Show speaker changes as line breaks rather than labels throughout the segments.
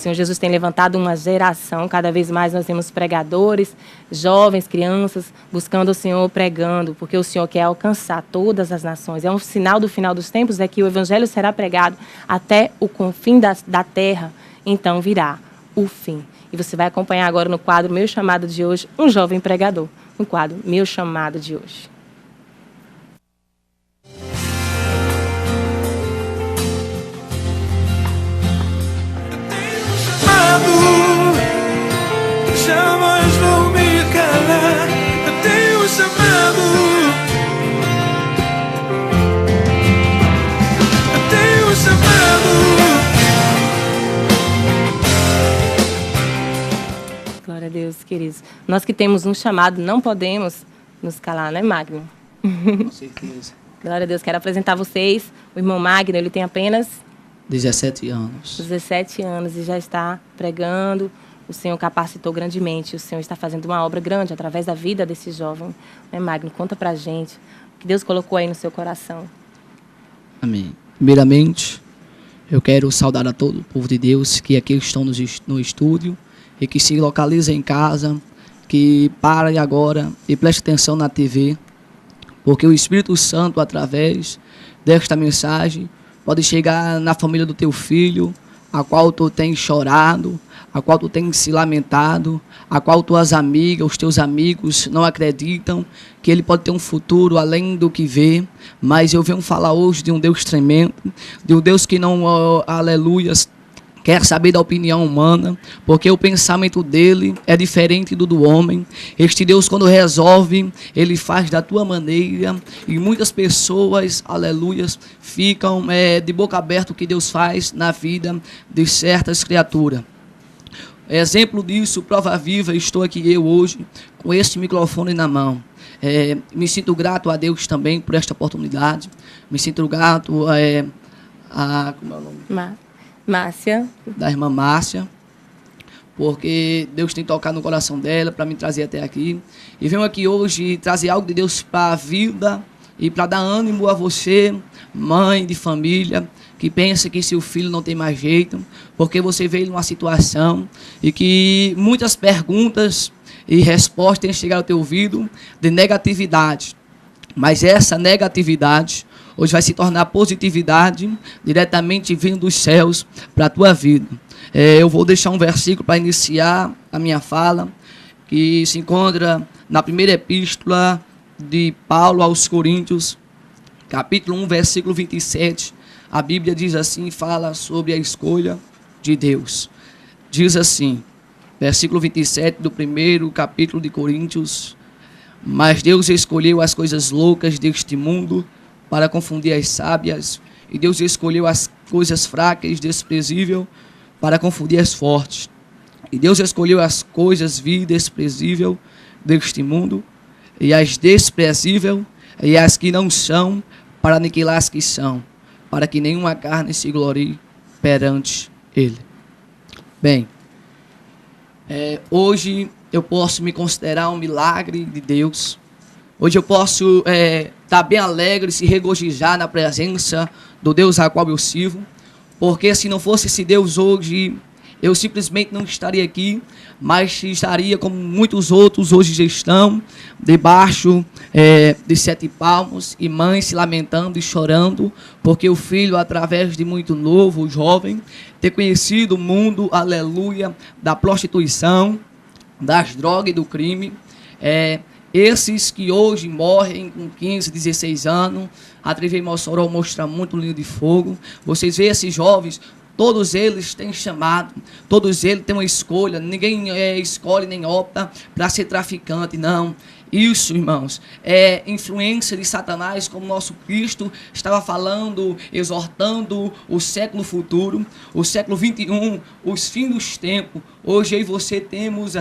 Senhor Jesus tem levantado uma geração, cada vez mais nós temos pregadores, jovens, crianças, buscando o Senhor, pregando, porque o Senhor quer alcançar todas as nações. É um sinal do final dos tempos, é que o Evangelho será pregado até o confim da terra, então virá o fim. E você vai acompanhar agora no quadro Meu Chamado de hoje, um jovem pregador, no quadro Meu Chamado de hoje.
Jamais vou me calar. Eu tenho um chamado. Eu tenho um chamado.
Glória a Deus, queridos. Nós que temos um chamado, não podemos nos calar, né, Magno?
Com certeza.
Glória a Deus. Quero apresentar a vocês o irmão Magno. Ele tem apenas
17 anos.
17 anos e já está pregando. O Senhor capacitou grandemente. O Senhor está fazendo uma obra grande através da vida desse jovem. Né, Magno? Conta pra gente o que Deus colocou aí no seu coração.
Amém. Primeiramente, eu quero saudar a todo o povo de Deus que aqui estão no estúdio e que se localiza em casa, que parem agora e preste atenção na TV, porque o Espírito Santo, através desta mensagem, pode chegar na família do teu filho, a qual tu tens chorado, a qual tu tens se lamentado, a qual tuas amigas, os teus amigos não acreditam que ele pode ter um futuro além do que vê. Mas eu venho falar hoje de um Deus tremendo, de um Deus que não, aleluias, quer saber da opinião humana, porque o pensamento dele é diferente do homem. Este Deus, quando resolve, ele faz da tua maneira, e muitas pessoas, aleluias, ficam de boca aberta o que Deus faz na vida de certas criaturas. Exemplo disso, prova viva, estou aqui eu hoje, com este microfone na mão. Me sinto grato a Deus também por esta oportunidade, me sinto grato como é o nome?
Márcia.
Da irmã Márcia, porque Deus tem tocado no coração dela para me trazer até aqui. E venho aqui hoje trazer algo de Deus para a vida e para dar ânimo a você, mãe de família, que pensa que seu filho não tem mais jeito, porque você veio numa situação e que muitas perguntas e respostas têm chegado ao teu ouvido de negatividade. Mas essa negatividade hoje vai se tornar positividade diretamente vindo dos céus para a tua vida. Eu vou deixar um versículo para iniciar a minha fala, que se encontra na primeira epístola de Paulo aos Coríntios, capítulo 1, versículo 27. A Bíblia diz assim, fala sobre a escolha de Deus. Diz assim, versículo 27 do primeiro capítulo de Coríntios: mas Deus escolheu as coisas loucas deste mundo para confundir as sábias, e Deus escolheu as coisas fracas e desprezíveis para confundir as fortes. E Deus escolheu as coisas vil e desprezíveis deste mundo, e as desprezíveis e as que não são, para aniquilar as que são, para que nenhuma carne se glorie perante Ele. Bem, hoje eu posso me considerar um milagre de Deus. Hoje eu posso estar bem alegre, se regozijar na presença do Deus a qual eu sirvo, porque se não fosse esse Deus hoje, eu simplesmente não estaria aqui, mas estaria como muitos outros hoje já estão, debaixo de 7 palmos, e mães se lamentando e chorando, porque o filho, através de muito novo, jovem, ter conhecido o mundo, aleluia, da prostituição, das drogas e do crime. Esses que hoje morrem com 15, 16 anos, a TV Mossoró mostra muito linha de fogo. Vocês veem esses jovens, todos eles têm chamado, todos eles têm uma escolha. Ninguém escolhe nem opta para ser traficante, não. Isso, irmãos, é influência de Satanás, como nosso Cristo estava falando, exortando o século futuro, o século 21, os fins dos tempos. Hoje eu e você temos,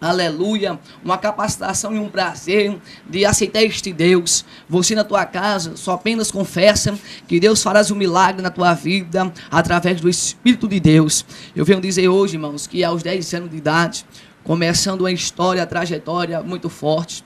aleluia, uma capacitação e um prazer de aceitar este Deus. Você na tua casa só apenas confessa que Deus fará um milagre na tua vida através do Espírito de Deus. Eu venho dizer hoje, irmãos, que aos 10 anos de idade, começando uma história, a trajetória muito forte.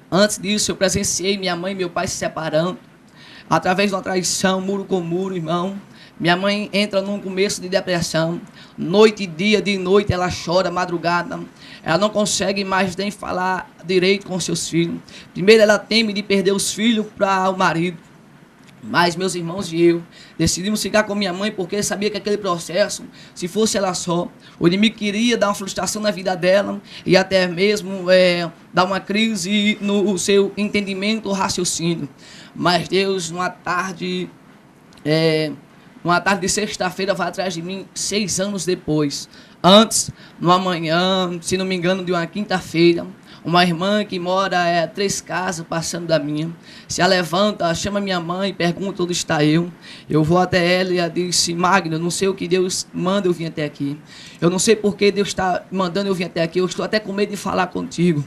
Antes disso, eu presenciei minha mãe e meu pai se separando, através de uma traição, muro com muro, irmão. Minha mãe entra num começo de depressão. Noite e dia, de noite, ela chora, madrugada. Ela não consegue mais nem falar direito com seus filhos. Primeiro, ela teme de perder os filhos para o marido. Mas meus irmãos e eu decidimos ficar com minha mãe porque sabia que aquele processo, se fosse ela só, o inimigo queria dar uma frustração na vida dela e até mesmo dar uma crise no seu entendimento ou raciocínio. Mas Deus, numa tarde de sexta-feira, vai atrás de mim 6 anos depois. Antes, numa manhã, se não me engano, de uma quinta-feira, uma irmã que mora a 3 casas passando da minha, se levanta, chama minha mãe, pergunta onde está eu. Eu vou até ela e ela disse: Magno, eu não sei o que Deus manda eu vir até aqui. Eu não sei por que Deus está mandando eu vir até aqui. Eu estou até com medo de falar contigo.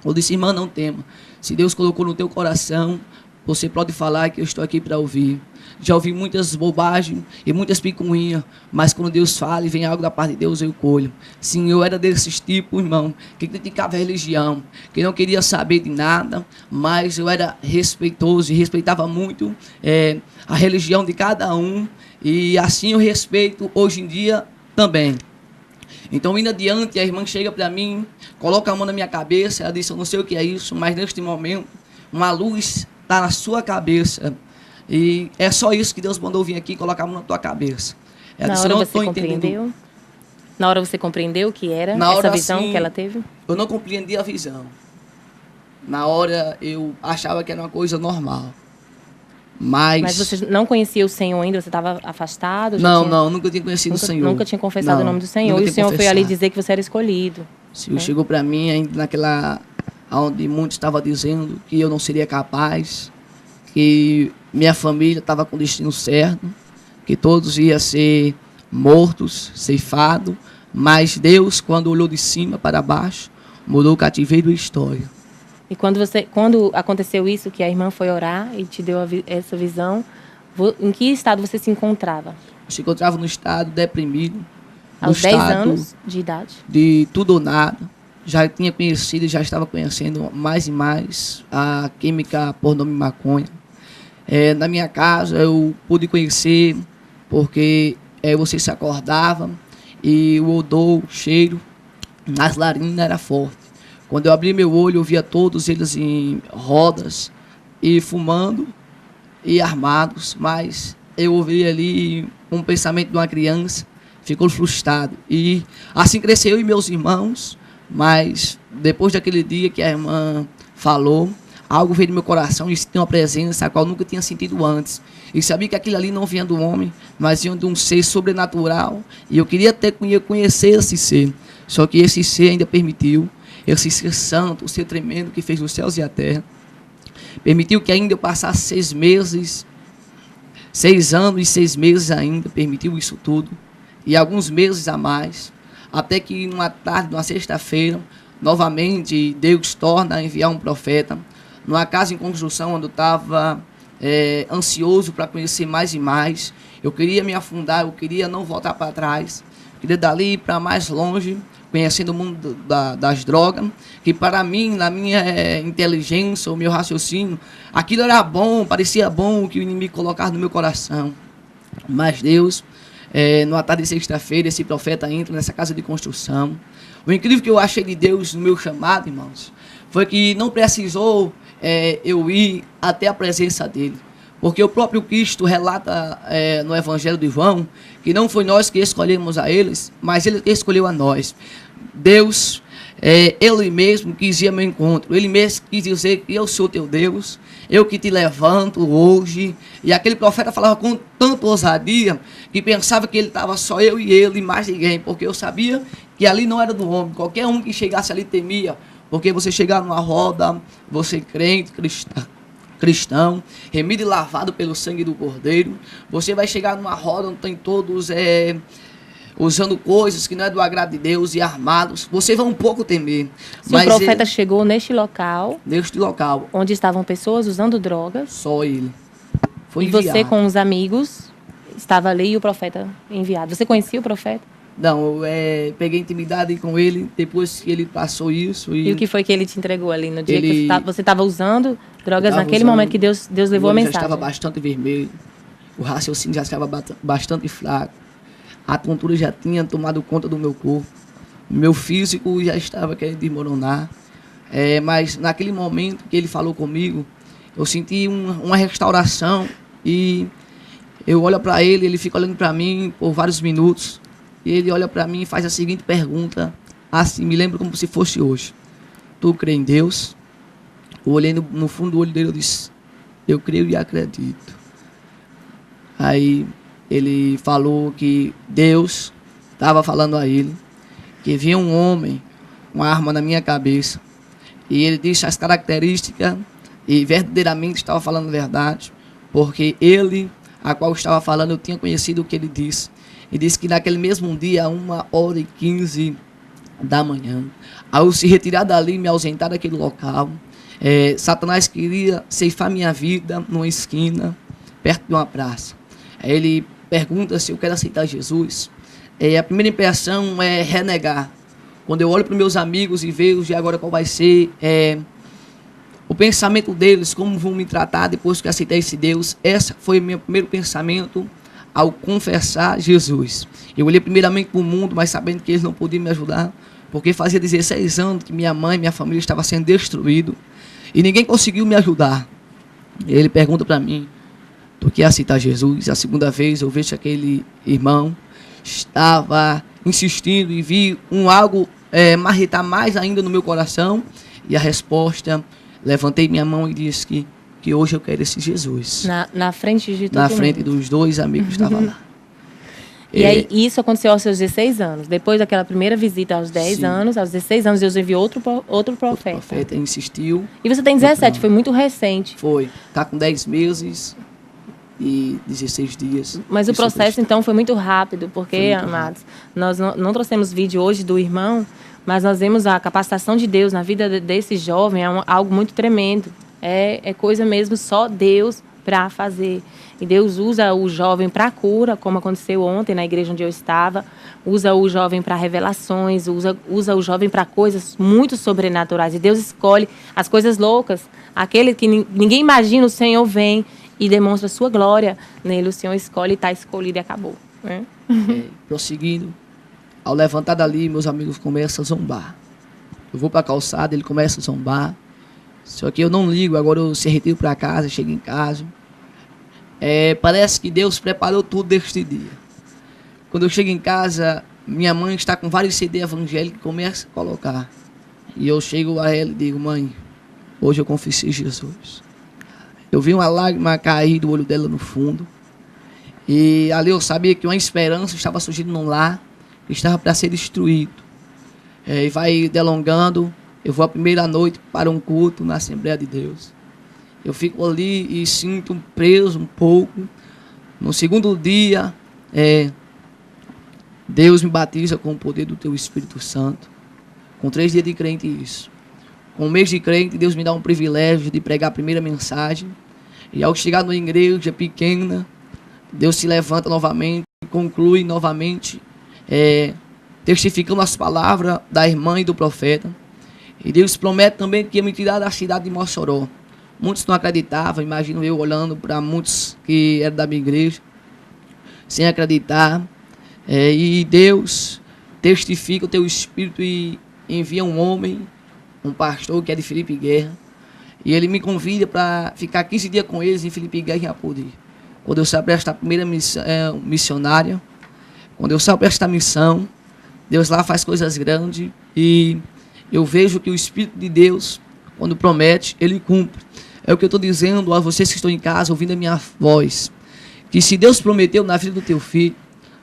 Eu disse: irmã, não tema. Se Deus colocou no teu coração, você pode falar que eu estou aqui para ouvir. Já ouvi muitas bobagens e muitas picuinhas, mas quando Deus fala e vem algo da parte de Deus, eu colho. Sim, eu era desses tipos, irmão, que criticava a religião, que não queria saber de nada, mas eu era respeitoso e respeitava muito a religião de cada um, e assim eu respeito hoje em dia também. Então, indo adiante, a irmã chega para mim, coloca a mão na minha cabeça, ela disse: eu não sei o que é isso, mas neste momento, uma luz está na sua cabeça. E é só isso que Deus mandou vir aqui, colocar a mão na tua cabeça.
Na hora você compreendeu? Na hora você compreendeu o que era essa visão que ela teve?
Eu não compreendi a visão. Na hora eu achava que era uma coisa normal. Mas
você não conhecia o Senhor ainda? Você estava afastado?
Não, nunca tinha conhecido o Senhor.
Nunca tinha confessado o nome do Senhor. E o Senhor foi ali dizer que você era escolhido.
O Senhor chegou para mim ainda naquela onde muitos estavam dizendo que eu não seria capaz, que minha família estava com o destino certo, que todos iam ser mortos, ceifados, mas Deus, quando olhou de cima para baixo, mudou o cativeiro e a história.
E quando aconteceu isso, que a irmã foi orar e te deu essa visão, em que estado você se encontrava?
Eu se encontrava no estado deprimido.
Aos 10 anos de idade?
De tudo ou nada. Já tinha conhecido, já estava conhecendo mais e mais a química por nome maconha. Na minha casa eu pude conhecer porque você se acordava e o odor, o cheiro nas narinas era forte. Quando eu abri meu olho, eu via todos eles em rodas e fumando e armados, mas eu ouvi ali um pensamento de uma criança, ficou frustrado. E assim cresceu eu e meus irmãos, mas depois daquele dia que a irmã falou, algo veio no meu coração e senti uma presença a qual eu nunca tinha sentido antes. E sabia que aquilo ali não vinha do homem, mas vinha de um ser sobrenatural. E eu queria até conhecer esse ser. Só que esse ser ainda permitiu, esse ser santo, o ser tremendo que fez os céus e a terra, permitiu que ainda eu passasse 6 meses, 6 anos e 6 meses ainda, permitiu isso tudo. E alguns meses a mais, até que numa tarde, numa sexta-feira, novamente Deus torna a enviar um profeta, numa casa em construção onde eu estava ansioso para conhecer mais e mais. Eu queria me afundar, eu queria não voltar para trás, eu queria dali para mais longe, conhecendo o mundo das drogas, que para mim, na minha inteligência, o meu raciocínio, aquilo era bom, parecia bom o que o inimigo colocava no meu coração. Mas Deus, numa tarde de sexta-feira, esse profeta entra nessa casa de construção. O incrível que eu achei de Deus no meu chamado, irmãos, foi que não precisou eu ir até a presença dele. Porque o próprio Cristo relata no Evangelho de João que não foi nós que escolhemos a eles, mas ele que escolheu a nós. Deus, ele mesmo quis ir ao meu encontro. Ele mesmo quis dizer que eu sou teu Deus, eu que te levanto hoje. E aquele profeta falava com tanta ousadia que pensava que ele estava só eu e ele e mais ninguém. Porque eu sabia que ali não era do homem. Qualquer um que chegasse ali temia. Porque você chegar numa roda, você crente, cristão, remido e lavado pelo sangue do Cordeiro, você vai chegar numa roda onde tem todos usando coisas que não é do agrado de Deus e armados, você vai um pouco temer.
Mas o profeta chegou neste local,
onde
estavam pessoas usando drogas,
só ele foi
enviado.
E você
com os amigos estava ali e o profeta enviado. Você conhecia o profeta?
Não, eu peguei intimidade com ele depois que ele passou isso. E
o que foi que ele te entregou ali no dia que você estava usando drogas naquele momento que Deus levou a mensagem?
Já estava bastante vermelho. o raciocínio já estava bastante fraco, a tontura já tinha tomado conta do meu corpo, o meu físico já estava querendo desmoronar, mas naquele momento que ele falou comigo, eu senti uma restauração e eu olho para ele, ele fica olhando para mim por vários minutos e ele olha para mim e faz a seguinte pergunta, assim, me lembro como se fosse hoje: tu crê em Deus? Eu olhei no fundo do olho dele e disse: eu creio e acredito. Aí ele falou que Deus estava falando a ele que vinha um homem com uma arma na minha cabeça e ele disse as características e verdadeiramente estava falando a verdade, porque ele, a qual estava falando, eu tinha conhecido o que ele disse. E disse que naquele mesmo dia, 1h15 da manhã, ao se retirar dali e me ausentar daquele local, Satanás queria ceifar minha vida numa esquina, perto de uma praça. Ele pergunta se eu quero aceitar Jesus. A primeira impressão é renegar. Quando eu olho para os meus amigos e vejo agora qual vai ser o pensamento deles, como vão me tratar depois que eu aceitei esse Deus, esse foi o meu primeiro pensamento ao confessar Jesus. Eu olhei primeiramente para o mundo, mas sabendo que eles não podiam me ajudar, porque fazia 16 anos que minha mãe e minha família estavam sendo destruídos e ninguém conseguiu me ajudar. Ele pergunta para mim: tu quer aceitar Jesus? A segunda vez eu vejo que aquele irmão estava insistindo e vi algo marretar mais ainda no meu coração, e a resposta, levantei minha mão e disse que hoje eu quero esse Jesus.
Na frente de todo
Na
mundo.
frente dos dois amigos que estavam lá.
E aí, isso aconteceu aos seus 16 anos. Depois daquela primeira visita aos 10
Sim.
anos, aos 16 anos, Deus enviou outro profeta.
O profeta insistiu.
E você tem 17, foi muito recente.
Foi. Está com 10 meses e 16 dias.
Mas o processo, então, foi muito rápido, porque,
muito
amados, nós não trouxemos vídeo hoje do irmão, mas nós vemos a capacitação de Deus na vida desse jovem, algo muito tremendo. É coisa mesmo, só Deus para fazer. E Deus usa o jovem para a cura, como aconteceu ontem na igreja onde eu estava, usa o jovem para revelações, usa o jovem para coisas muito sobrenaturais. E Deus escolhe as coisas loucas, aquele que ninguém imagina, o Senhor vem e demonstra a sua glória nele. O Senhor escolhe, está escolhido e acabou. Né?
Prosseguindo, ao levantar dali, meus amigos começam a zombar. Eu vou para a calçada, ele começa a zombar. Só que eu não ligo, agora eu se retiro para casa, chego em casa. Parece que Deus preparou tudo deste dia. Quando eu chego em casa, minha mãe está com vários CD evangélicos e começa a colocar. E eu chego a ela e digo: mãe, hoje eu confessei Jesus. Eu vi uma lágrima cair do olho dela no fundo. E ali eu sabia que uma esperança estava surgindo num lar que estava para ser destruído. E vai delongando. Eu vou a primeira noite para um culto na Assembleia de Deus. Eu fico ali e sinto preso um pouco. No segundo dia, Deus me batiza com o poder do teu Espírito Santo. Com 3 dias de crente, isso. Com 1 mês de crente, Deus me dá um privilégio de pregar a primeira mensagem. E ao chegar numa igreja pequena, Deus se levanta novamente e conclui novamente, testificando as palavras da irmã e do profeta. E Deus promete também que ia me tirar da cidade de Mossoró. Muitos não acreditavam, imagino eu olhando para muitos que eram da minha igreja, sem acreditar. E Deus testifica o teu Espírito e envia um homem, um pastor que é de Felipe Guerra. E ele me convida para ficar 15 dias com eles em Felipe Guerra, em Apodi. Quando eu saio para esta primeira missionária, quando eu saio para esta missão, Deus lá faz coisas grandes e eu vejo que o Espírito de Deus, quando promete, Ele cumpre. É o que eu estou dizendo a vocês que estão em casa, ouvindo a minha voz. Que se Deus prometeu na vida do teu filho,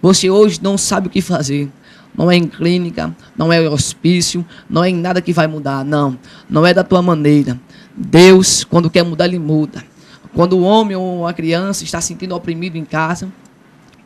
você hoje não sabe o que fazer. Não é em clínica, não é em hospício, não é em nada que vai mudar, não. Não é da tua maneira. Deus, quando quer mudar, Ele muda. Quando o homem ou a criança está se sentindo oprimido em casa,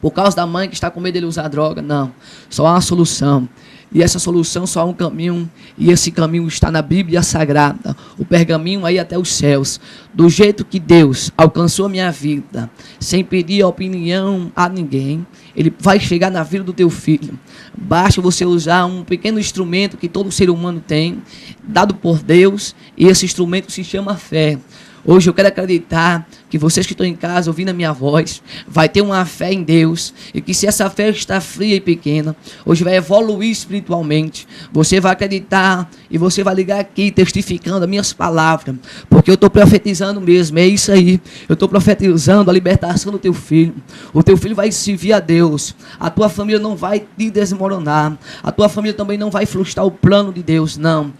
por causa da mãe que está com medo de ele usar droga, não. Só há uma solução. E essa solução só há um caminho, e esse caminho está na Bíblia Sagrada, o pergaminho aí até os céus. Do jeito que Deus alcançou a minha vida, sem pedir opinião a ninguém, Ele vai chegar na vida do teu filho. Basta você usar um pequeno instrumento que todo ser humano tem, dado por Deus, e esse instrumento se chama fé. Hoje eu quero acreditar que vocês que estão em casa ouvindo a minha voz, vai ter uma fé em Deus, e que se essa fé está fria e pequena, hoje vai evoluir espiritualmente. Você vai acreditar e você vai ligar aqui testificando as minhas palavras, porque eu estou profetizando mesmo, é isso aí. Eu estou profetizando a libertação do teu filho. O teu filho vai servir a Deus. A tua família não vai te desmoronar. A tua família também não vai frustrar o plano de Deus, não.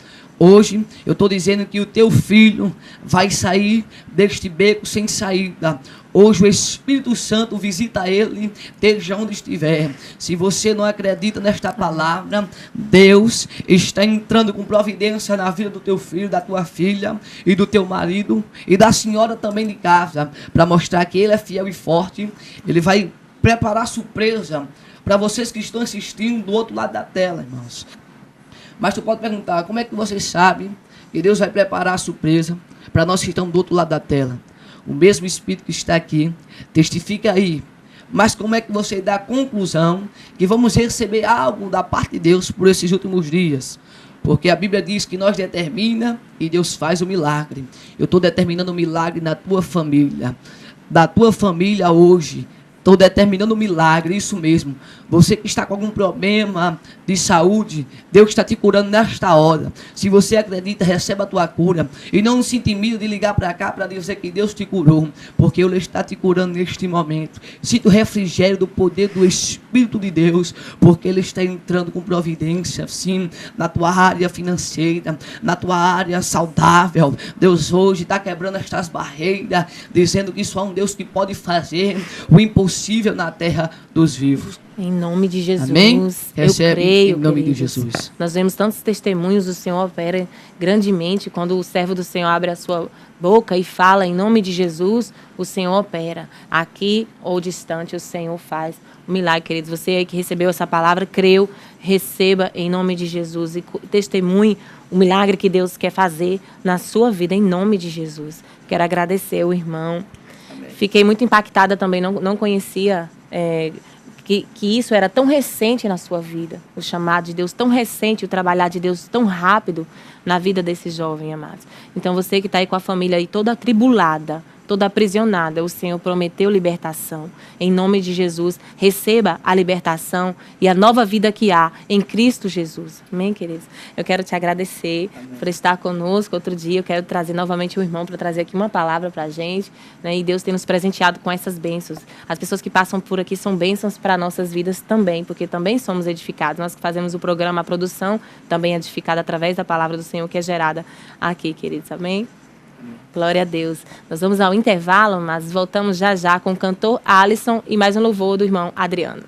Hoje eu estou dizendo que o teu filho vai sair deste beco sem saída. Hoje o Espírito Santo visita ele, desde onde estiver. Se você não acredita nesta palavra, Deus está entrando com providência na vida do teu filho, da tua filha e do teu marido e da senhora também de casa, para mostrar que ele é fiel e forte. Ele vai preparar surpresa para vocês que estão assistindo do outro lado da tela, irmãos. Mas tu pode perguntar, como é que você sabe que Deus vai preparar a surpresa para nós que estamos do outro lado da tela? O mesmo Espírito que está aqui testifica aí. Mas como é que você dá a conclusão que vamos receber algo da parte de Deus por esses últimos dias? Porque a Bíblia diz que nós determina e Deus faz o milagre. Eu estou determinando um milagre na tua família. Da tua família hoje. Estou determinando um milagre, isso mesmo. Você que está com algum problema de saúde, Deus está te curando nesta hora. Se você acredita, receba a tua cura. E não se intimide de ligar para cá para dizer que Deus te curou. Porque Ele está te curando neste momento. Sinta o refrigério do poder do Espírito de Deus. Porque Ele está entrando com providência, sim, na tua área financeira, na tua área saudável. Deus hoje está quebrando estas barreiras, dizendo que só um Deus que pode fazer o impossível na terra dos vivos.
Em nome de Jesus.
Amém? Recebe,
eu creio,
em nome
queridos.
de Jesus.
Nós vemos tantos testemunhos, o Senhor opera grandemente. Quando o servo do Senhor abre a sua boca e fala em nome de Jesus, o Senhor opera. Aqui ou distante, o Senhor faz o milagre, queridos. Você aí que recebeu essa palavra, creu, receba em nome de Jesus e testemunhe o milagre que Deus quer fazer na sua vida, em nome de Jesus. Quero agradecer o irmão. Fiquei muito impactada também, não conhecia que isso era tão recente na sua vida. O chamado de Deus tão recente, o trabalhar de Deus tão rápido na vida desse jovem, amados. Então você que está aí com a família aí toda atribulada, toda aprisionada, o Senhor prometeu libertação. Em nome de Jesus, receba a libertação e a nova vida que há em Cristo Jesus. Amém, queridos? Eu quero te agradecer por estar conosco. Outro dia eu quero trazer novamente o irmão para trazer aqui uma palavra para a gente, né? E Deus tem nos presenteado com essas bênçãos. As pessoas que passam por aqui são bênçãos para nossas vidas também, porque também somos edificados. Nós que fazemos o programa, a produção, também é edificada através da palavra do Senhor que é gerada aqui, queridos. Amém? Glória a Deus. Nós vamos ao intervalo, mas voltamos já já com o cantor Alisson e mais um louvor do irmão Adriano.